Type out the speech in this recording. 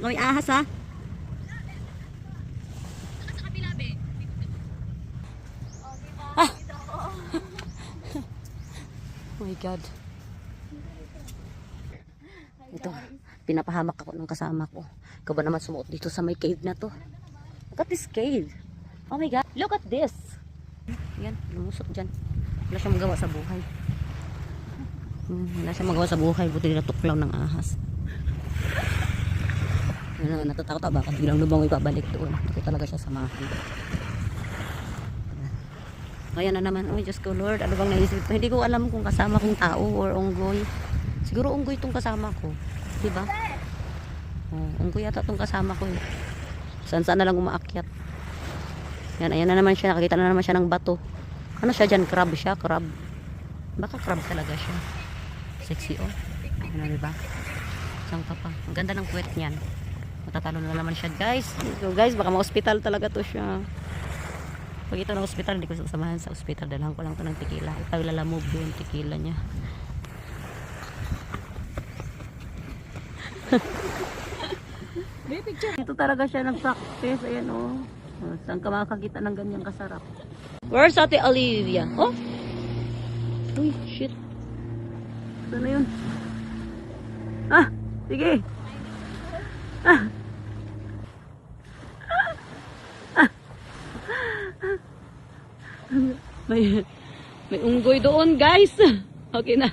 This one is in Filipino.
May ahas ha. Ah. Oh my God. Ito, pinapahamak ako ng kasama ko. Ikaw ba naman sumuot dito sa may cave na to? Look at this cave. Oh my God, look at this. Yan, lumusok dyan. Wala siyang magawa sa buhay. Wala siyang magawa sa buhay. Buti natuklaw ng ahas. Natatakot ako baka bilang lubang ipabalik doon. Ito talaga siya samahan. Ngayon na naman, oh Diyos ko Lord, ano bang naisip ko? Hindi ko alam kung kasama kong tao or unggoy. Siguro unggoy itong kasama ko. Diba? Oh, unggoy yata itong kasama ko. Saan na lang umaakyat. Yan, ayan na naman siya. Nakakita na naman siya ng bato. Ano siya dyan? Crab siya? Crab. Baka crab talaga siya. Sexy oh. Ano diba? Saan ka pa? Ang ganda ng puwet niyan. Matatalo na naman siya guys. So guys, baka ma-hospital talaga to siya. Pag ito na hospital, hindi ko sasamahan sa hospital. Dalahan ko lang ito ng tequila. Ipaglalamove yung tequila niya. Ito talaga siya nag-practice. Ayan o. Oh. Saan ka makakakita ng ganyang kasarap? Where's Ate Olivia? Oh! Uy, shit. Saan na yun? Ah! Sige! Ah! May unggoy doon guys. Okay na.